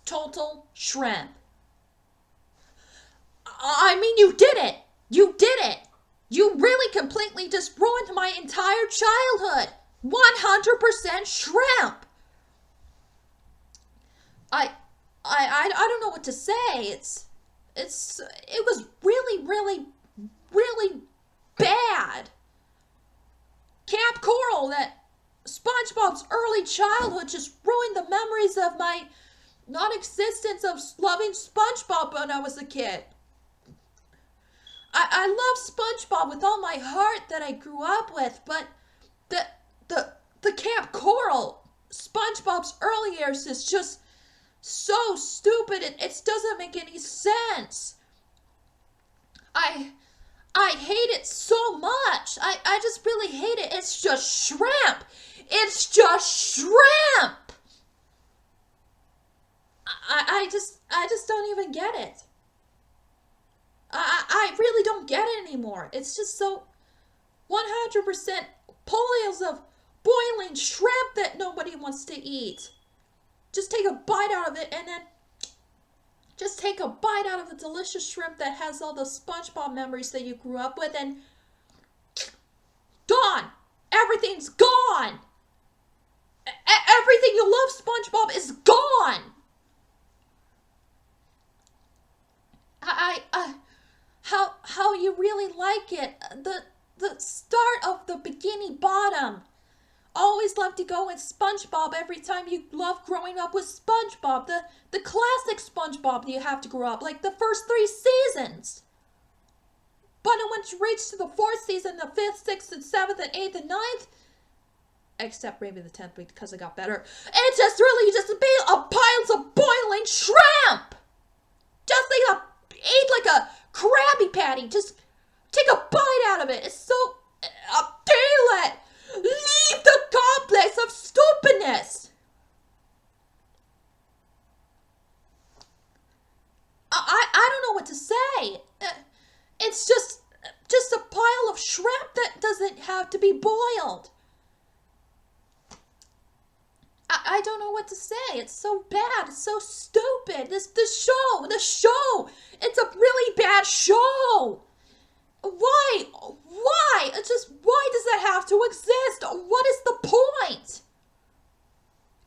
total shrimp. I mean, you did it. You did it. You really completely just ruined my entire childhood. 100% shrimp. I don't know what to say. It was really, really, really bad. Kamp Koral, that SpongeBob's early childhood, just ruined the memories of my non-existence of loving SpongeBob when I was a kid. I love SpongeBob with all my heart that I grew up with, but the Kamp Koral, SpongeBob's early years is just so stupid. It doesn't make any sense. I hate it so much. I just really hate it. It's just shrimp. It's just shrimp. I just don't even get it. I really don't get it anymore. It's just so 100% polio's of boiling shrimp that nobody wants to eat. Just take a bite out of it and then just take a bite out of the delicious shrimp that has all the SpongeBob memories that you grew up with and gone. Everything's gone. Everything you love SpongeBob is gone. How you really like it. The start of the bikini bottom. Always love to go with SpongeBob every time you love growing up with SpongeBob. The classic SpongeBob you have to grow up, like the first 3 seasons. But once you reach to the 4th season, the 5th, 6th, and 7th, and 8th, and 9th, except maybe the 10th week because it got better, it's just really just a piles of boiling shrimp. Just eat like a krabby patty. Just take a bite out of it. It's so feel it. Leave the complex of stupidness. I don't know what to say. It's just a pile of shrimp that doesn't have to be boiled. I don't know what to say. It's so bad. It's so stupid. The show. It's a really bad show. Why? Why does that have to exist? What is the point?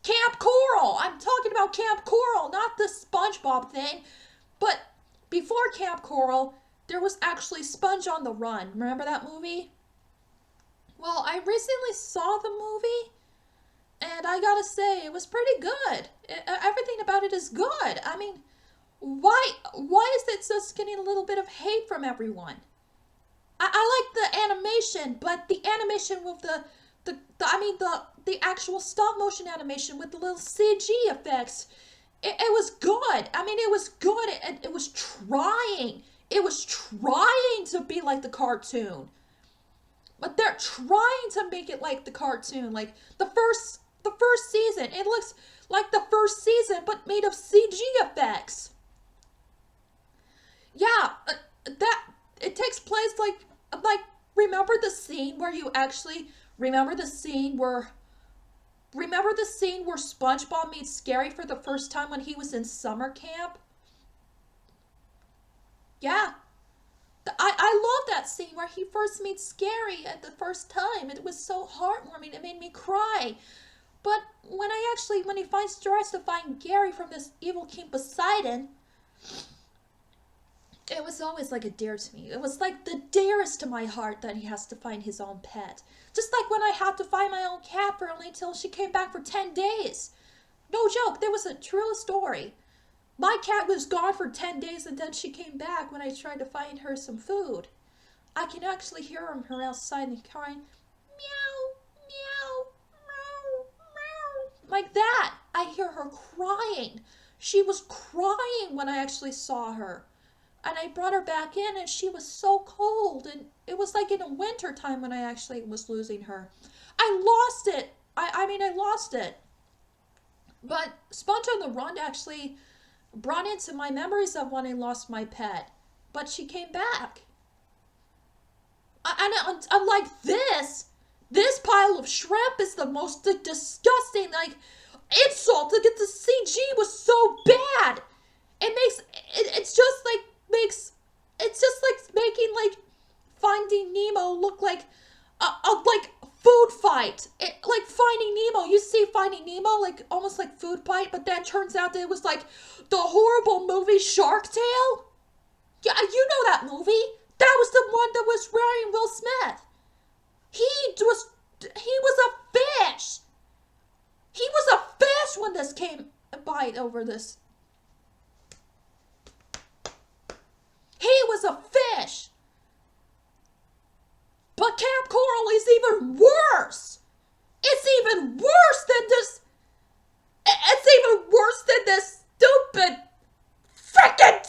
Kamp Koral. I'm talking about Kamp Koral, not the SpongeBob thing. But before Kamp Koral, there was actually Sponge on the Run. Remember that movie? Well, I recently saw the movie, and I gotta say, it was pretty good. Everything about it is good. I mean, why is it just getting a little bit of hate from everyone? I like the animation, but the animation with the actual stop motion animation with the little CG effects, it was good. I mean, it was good. It was trying. It was trying to be like the cartoon. But they're trying to make it like the cartoon. Like the first season, it looks like the first season, but made of CG effects. Yeah, that it takes place like remember the scene where SpongeBob meets Scary for the first time when he was in summer camp? Yeah. I love that scene where he first meets Scary at the first time. It was so heartwarming. It made me cry. But when he tries to find Gary from this evil King Poseidon, it was always like a dare to me. It was like the dearest to my heart that he has to find his own pet. Just like when I had to find my own cat for only until she came back for 10 days. No joke, there was a true story. My cat was gone for 10 days and then she came back when I tried to find her some food. I can actually hear her outside and crying, meow, meow, meow, meow. Like that. I hear her crying. She was crying when I actually saw her. And I brought her back in and she was so cold. And it was like in the winter time when I actually was losing her. I lost it. I lost it. But Sponge on the Run actually brought into my memories of when I lost my pet. But she came back. And unlike this pile of shrimp is the most disgusting. Like, insulted because the CG was so bad. It's just like making like Finding Nemo look like a like food fight. Like Finding Nemo, you see Finding Nemo like almost like food fight, but then turns out that it was like the horrible movie Shark Tale. Yeah, you know that movie. That was the one that was wearing Will Smith. He was a fish. He was a fish when this came by over this. He was a fish. But Kamp Koral is even worse. It's even worse than this. It's even worse than this freaking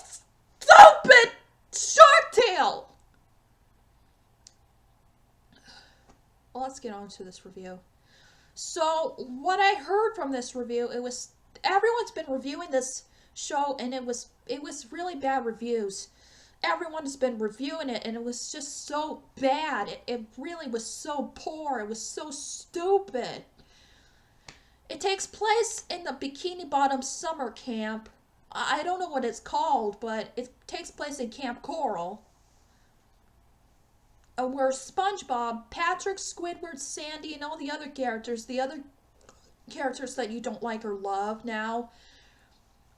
stupid Shark Tale. Well, let's get on to this review. So, what I heard from this review, everyone's been reviewing this show, and it was really bad reviews. Everyone has been reviewing it, and it was just so bad. It really was so poor. It was so stupid. It takes place in the Bikini Bottom summer camp. I don't know what it's called, but it takes place in Kamp Koral, where SpongeBob, Patrick, Squidward, Sandy, and all the other characters that you don't like or love now,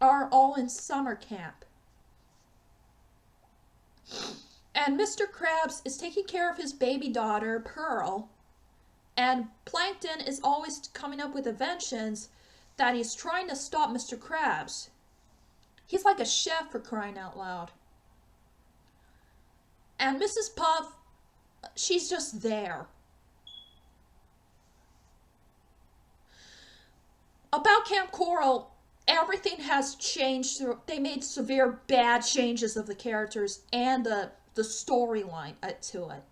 are all in summer camp. And Mr. Krabs is taking care of his baby daughter, Pearl, and Plankton is always coming up with inventions that he's trying to stop Mr. Krabs. He's like a chef, for crying out loud. And Mrs. Puff, she's just there. About Kamp Koral, everything has changed. They made severe bad changes of the characters and the storyline to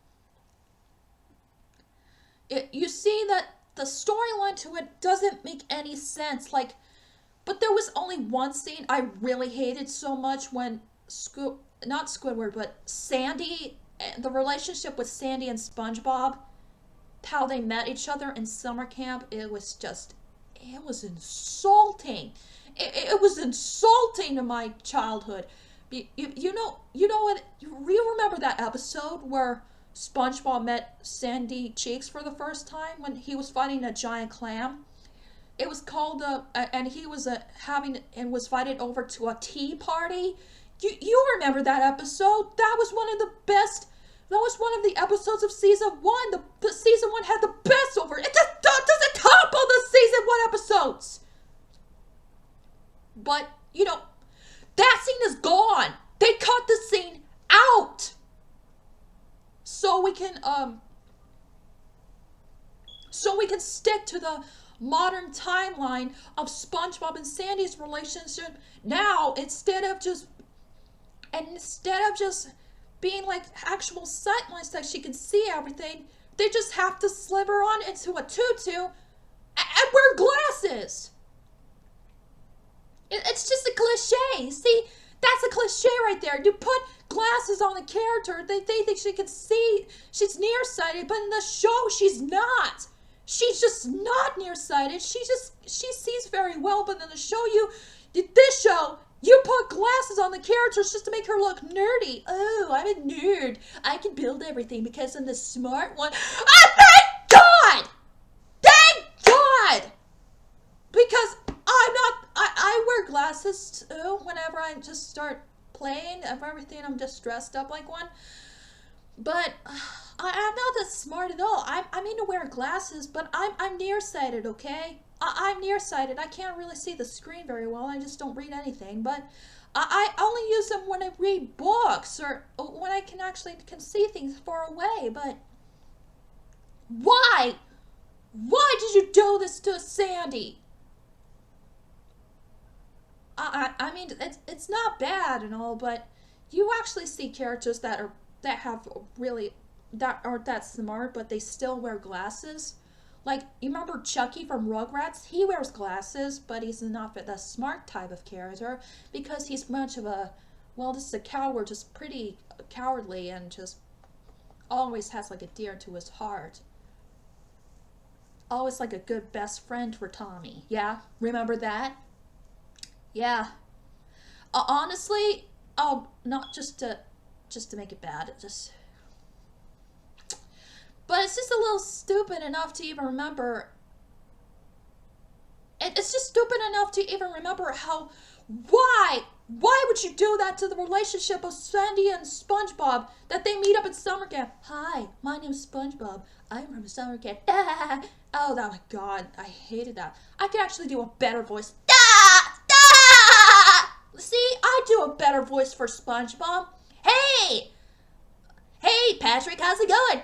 it. You see that the storyline to it doesn't make any sense. But there was only one scene I really hated so much when not Squidward, but Sandy, the relationship with Sandy and SpongeBob, how they met each other in summer camp. It was insulting. It was insulting to my childhood. You know what? You remember that episode where SpongeBob met Sandy Cheeks for the first time when he was fighting a giant clam? It was called and he was was invited over to a tea party. You remember that episode? That was one of the best. That was one of the episodes of season 1. The season 1 had the best over. It just doesn't top all the season 1 episodes. But that scene is gone. They cut the scene out so we can stick to the modern timeline of SpongeBob and Sandy's relationship now, instead of just being like actual sight lines that she can see everything. They just have to sliver on into a tutu and wear glasses. It's just a cliche. See, that's a cliche right there. You put glasses on the character. They think she can see. She's nearsighted, but in the show, she's not. She's just not nearsighted. She sees very well, but in the show, this show, you put glasses on the characters just to make her look nerdy. Oh, I'm a nerd. I can build everything because I'm the smart one. Oh, thank God! Thank God! Because I wear glasses too whenever I just start playing of everything. I'm just dressed up like one. But I'm not that smart at all. I mean to wear glasses, but I'm nearsighted, okay? I'm nearsighted. I can't really see the screen very well. I just don't read anything. But I only use them when I read books or when I can see things far away. But why? Why did you do this to Sandy? I mean, it's not bad and all, but you actually see characters that aren't that smart, but they still wear glasses. Like, you remember Chucky from Rugrats? He wears glasses, but he's not the smart type of character because he's much of just a coward, just pretty cowardly and just always has like a deer to his heart. always like a good best friend for Tommy. Yeah, remember that? Yeah. Honestly, oh, not just to make it bad. But it's just a little stupid enough to even remember. It's just stupid enough to even remember how. Why would you do that to the relationship of Sandy and SpongeBob that they meet up at summer camp? Hi, my name's SpongeBob. I'm from summer camp. Oh, my God, I hated that. I could actually do a better voice. See, I do a better voice for SpongeBob. Hey! Hey, Patrick, how's it going?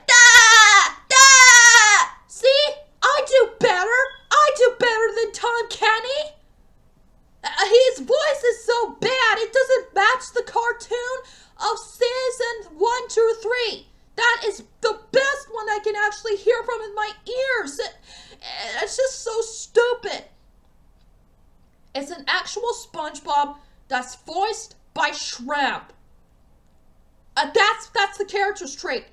See? I do better. I do better than Tom Kenny. His voice is so bad, it doesn't match the cartoon of season 1, 2, 3. That is the best one I can actually hear from in my ears. It's just so stupid. It's an actual SpongeBob that's voiced by Shrimp. That's the character's trait.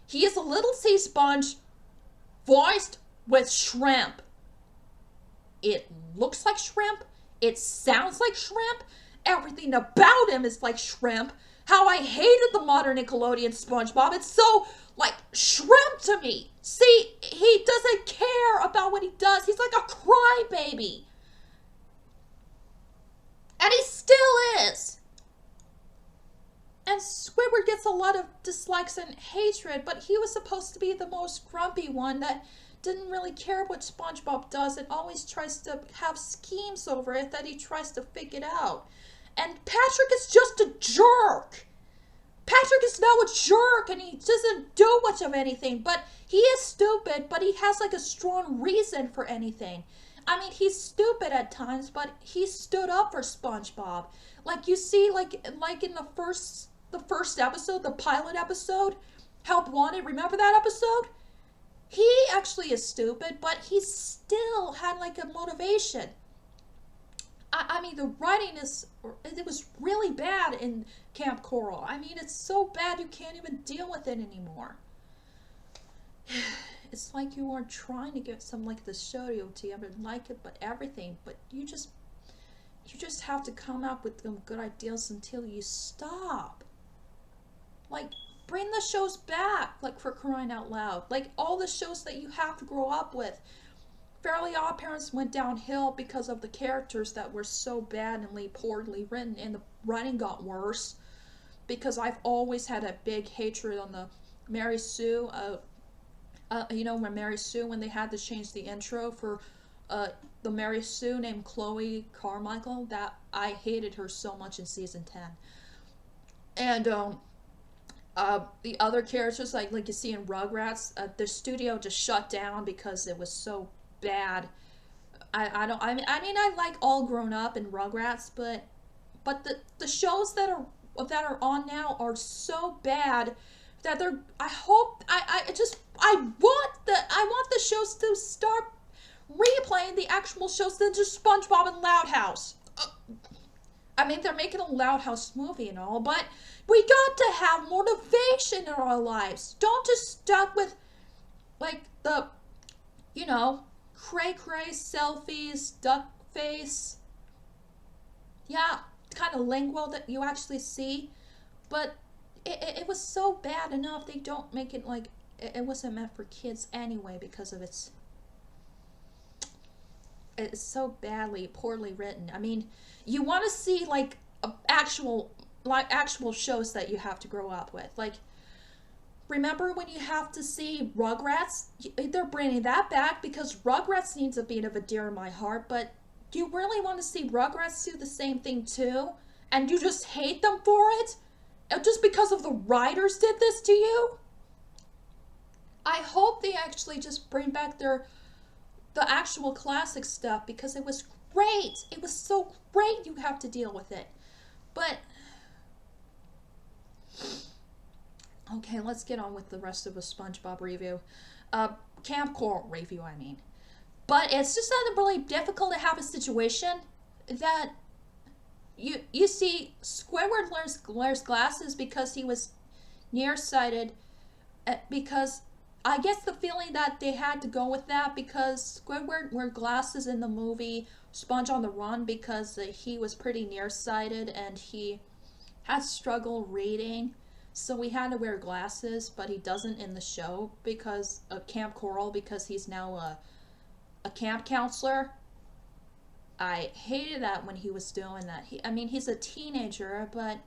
He is a little sea sponge voiced with shrimp. It looks like shrimp. It sounds like shrimp. Everything about him is like shrimp. How I hated the modern Nickelodeon SpongeBob. It's so like shrimp to me. See, he doesn't care about what he does. He's like a crybaby. And he still is. And Squidward gets a lot of dislikes and hatred, but he was supposed to be the most grumpy one that didn't really care what SpongeBob does and always tries to have schemes over it that he tries to figure it out. And Patrick is just a jerk. Patrick is now a jerk and he doesn't do much of anything, but he is stupid, but he has like a strong reason for anything. I mean, he's stupid at times, but he stood up for SpongeBob. Like you see, like in the first episode, the pilot episode, Help Wanted, remember that episode? He actually is stupid, but he still had like a motivation. I mean, the writing it was really bad in Kamp Koral. I mean, it's so bad you can't even deal with it anymore. It's like you are trying to get some like the show to you and like it, but everything, but you just have to come up with some good ideas until you stop. Like, bring the shows back, like, for crying out loud. Like, all the shows that you have to grow up with. Fairly Odd Parents went downhill because of the characters that were so bad and poorly written, and the writing got worse. Because I've always had a big hatred on the Mary Sue, when Mary Sue, when they had to change the intro for the Mary Sue named Chloe Carmichael, that I hated her so much in season 10. And the other characters, like you see in Rugrats, the studio just shut down because it was so bad. I mean I like All Grown Up and Rugrats, but the shows that are on now are so bad that they're. I want the shows to start replaying the actual shows than just SpongeBob and Loud House. I mean, they're making a Loud House movie and all, but we got to have motivation in our lives. Don't just stuck with, like, the, cray-cray selfies, duck face. Yeah, kind of lingo that you actually see. But it was so bad enough they don't make it like, it wasn't meant for kids anyway because of it's so poorly written. I mean, you want to see like actual shows that you have to grow up with. Like, remember when you have to see Rugrats? They're bringing that back because Rugrats needs a bit of a dear in my heart, but do you really want to see Rugrats do the same thing too? And you just hate them for it? Just because of the writers did this to you? I hope they actually just bring back the actual classic stuff because it was great. It was so great you have to deal with it. But, okay, let's get on with the rest of the SpongeBob review. Kamp Koral review, I mean. But it's just really difficult to have a situation that you see Squidward wears glasses because he was nearsighted because I guess the feeling that they had to go with that because Squidward wore glasses in the movie Sponge on the Run because he was pretty nearsighted and he had struggle reading. So we had to wear glasses, but he doesn't in the show because of Kamp Koral because he's now a camp counselor. I hated that when he was doing that. He's a teenager, but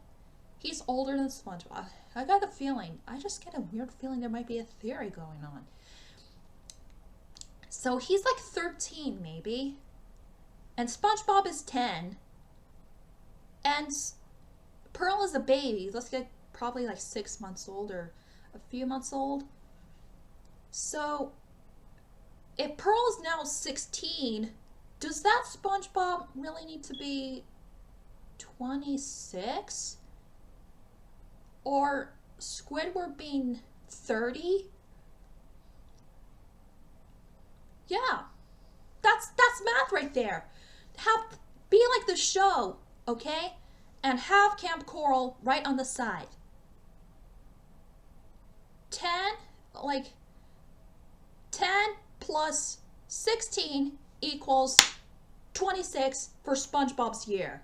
he's older than SpongeBob. I got a feeling. I just get a weird feeling there might be a theory going on. So he's like 13, maybe. And SpongeBob is 10. And Pearl is a baby. Let's get probably like 6 months old or a few months old. So if Pearl is now 16, does that SpongeBob really need to be 26? Or Squidward being 30? Yeah. That's math right there. Be like the show, okay? And have Kamp Koral right on the side. 10 plus 16 equals 26 for SpongeBob's year.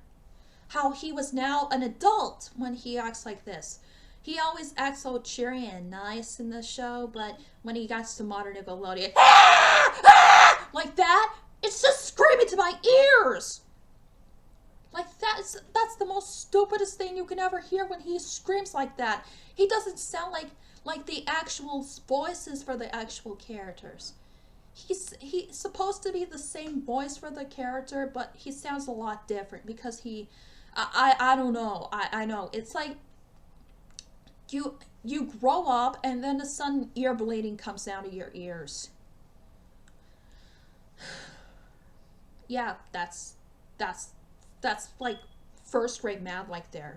How he was now an adult when he acts like this. He always acts so cheery and nice in the show, but when he gets to modern Nickelodeon, like that, it's just screaming to my ears. Like that's the most stupidest thing you can ever hear when he screams like that. He doesn't sound like the actual voices for the actual characters. He's supposed to be the same voice for the character, but he sounds a lot different because I don't know. I know. It's like you grow up and then the sudden ear bleeding comes down to your ears. Yeah, that's like first grade math like there.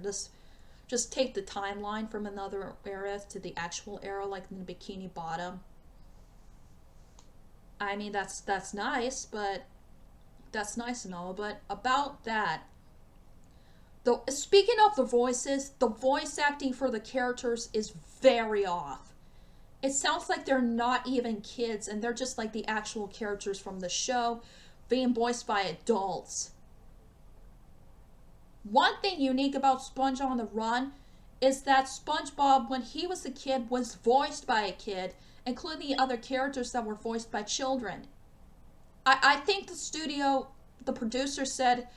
Just take the timeline from another era to the actual era, like in the Bikini Bottom. I mean, that's nice, but that's nice and all, but about that, speaking of the voices, the voice acting for the characters is very off. It sounds like they're not even kids, and they're just like the actual characters from the show being voiced by adults. One thing unique about Sponge on the Run is that SpongeBob, when he was a kid, was voiced by a kid, including the other characters that were voiced by children. I think the producer said,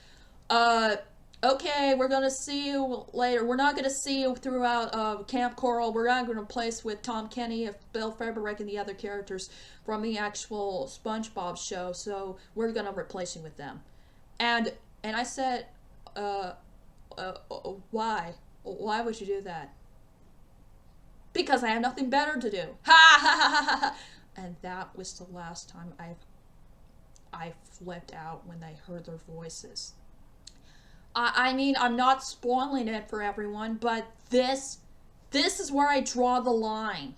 okay, we're going to see you later. We're not going to see you throughout Kamp Koral. We're not going to replace with Tom Kenny, Bill Faberwick, and the other characters from the actual SpongeBob show, so we're going to replace you with them. And I said, why? Why would you do that? Because I have nothing better to do. Ha ha ha ha ha. And that was the last time I flipped out when I heard their voices. I mean, I'm not spoiling it for everyone, but this is where I draw the line.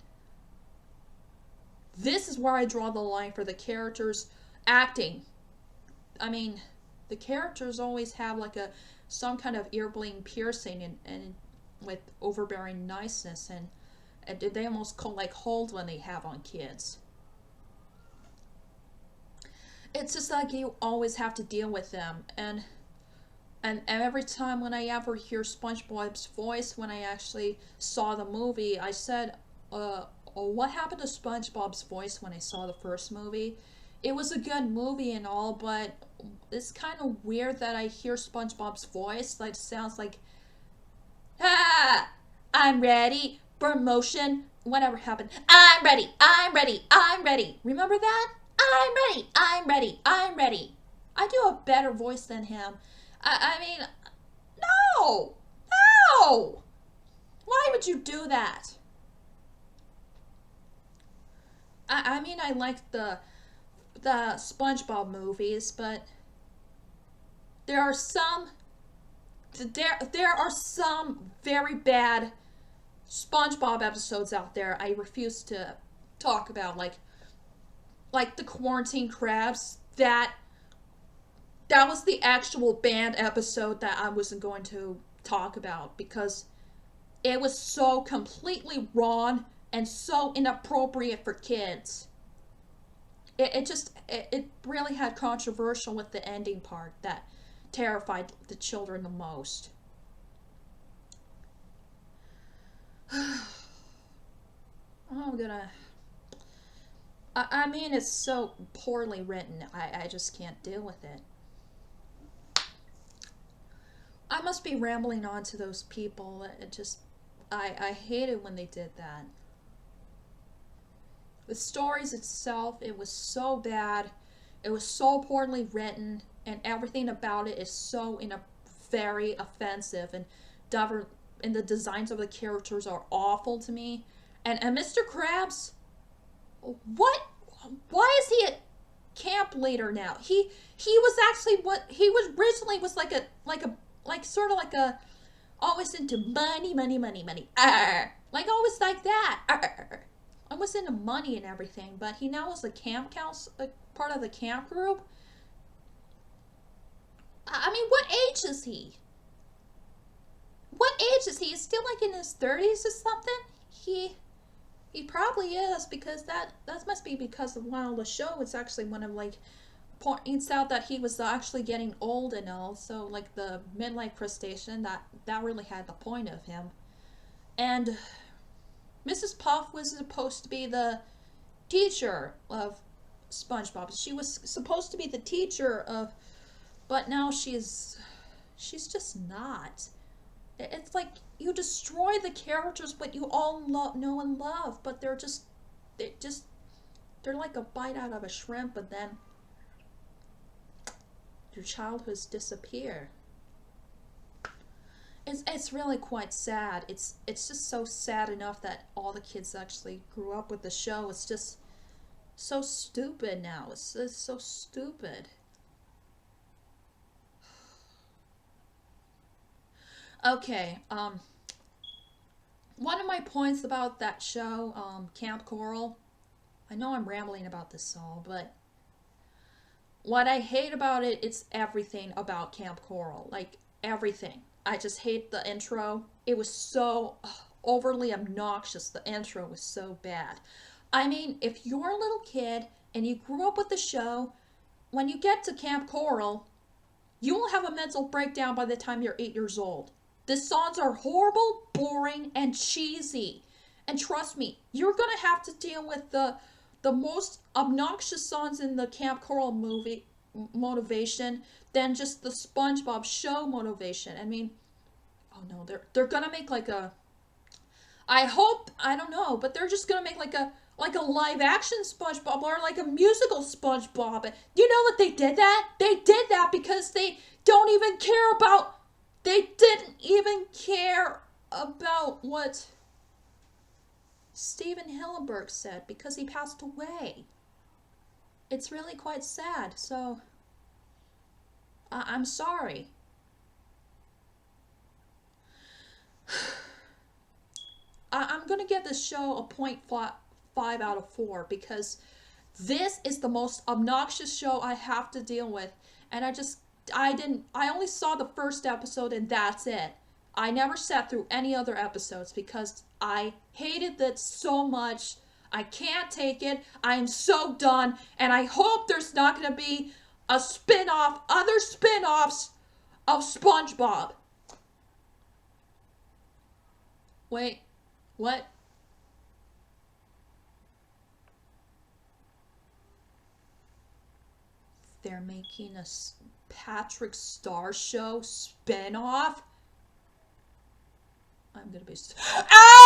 This is where I draw the line for the characters acting. I mean, the characters always have like some kind of ear-bleeding piercing and with overbearing niceness, and they almost hold when they have on kids. It's just like you always have to deal with them, and every time when I ever hear SpongeBob's voice, when I actually saw the movie, I said, what happened to SpongeBob's voice when I saw the first movie? It was a good movie and all, but it's kind of weird that I hear SpongeBob's voice. Like, sounds like, I'm ready, burn motion, whatever happened. I'm ready, I'm ready, I'm ready. Remember that? I'm ready, I'm ready, I'm ready. I do a better voice than him. I mean, no! Why would you do that? I mean, I like the SpongeBob movies, but there are some very bad SpongeBob episodes out there I refuse to talk about, like the quarantine crabs. That was the actual banned episode that I wasn't going to talk about because it was so completely wrong and so inappropriate for kids. It really had controversial with the ending part that terrified the children the most. I'm gonna. I mean, it's so poorly written. I just can't deal with it. I must be rambling on to those people. It just. I hated when they did that. The stories itself, it was so bad. It was so poorly written, and everything about it is so very offensive, and the designs of the characters are awful to me. And Mr. Krabs, what? Why is he a camp leader now? He was actually what he was originally was like sort of like a always into money, money, money, money. Arr. Like always like that. Arr. I was into money and everything, but he now is a camp council, like part of the camp group. I mean, what age is he? What age is he? He's still like in his 30s or something. He probably is, because that must be because of while the show it's actually one of like points out that he was actually getting old and all. So like the midlife crustacean that really had the point of him. And Mrs. Puff was supposed to be the teacher of SpongeBob. She was supposed to be the teacher of, but now she's just not. It's like you destroy the characters, but you all know and love, but they just they're like a bite out of a shrimp, but then your childhoods disappear. It's really quite sad. It's just so sad enough that all the kids actually grew up with the show. It's just so stupid now. It's so stupid. Okay, one of my points about that show, Kamp Koral, I know I'm rambling about this all, but what I hate about it, it's everything about Kamp Koral. Like, everything. I just hate the intro. It was so overly obnoxious. The intro was so bad. I mean, if you're a little kid and you grew up with the show, when you get to Kamp Koral, you will have a mental breakdown by the time you're 8 years old. The songs are horrible, boring, and cheesy. And trust me, you're gonna have to deal with the most obnoxious songs in the Kamp Koral movie motivation than just the SpongeBob show motivation. I mean, oh no, they're gonna make like a. I hope I don't know, but they're just gonna make like a live action SpongeBob or like a musical SpongeBob. You know what they did that? They did that because they don't even care about. They didn't even care about what Steven Hillenburg said because he passed away. It's really quite sad. So I'm sorry. I'm gonna give this show a 0.5 out of 4 because this is the most obnoxious show I have to deal with, and I only saw the first episode and that's it. I never sat through any other episodes because I hated that so much. I can't take it. I am so done, and I hope there's not going to be a spin-off, other spin-offs of SpongeBob. Wait, what? They're making a Patrick Star Show spin-off? I'm gonna be. Ah!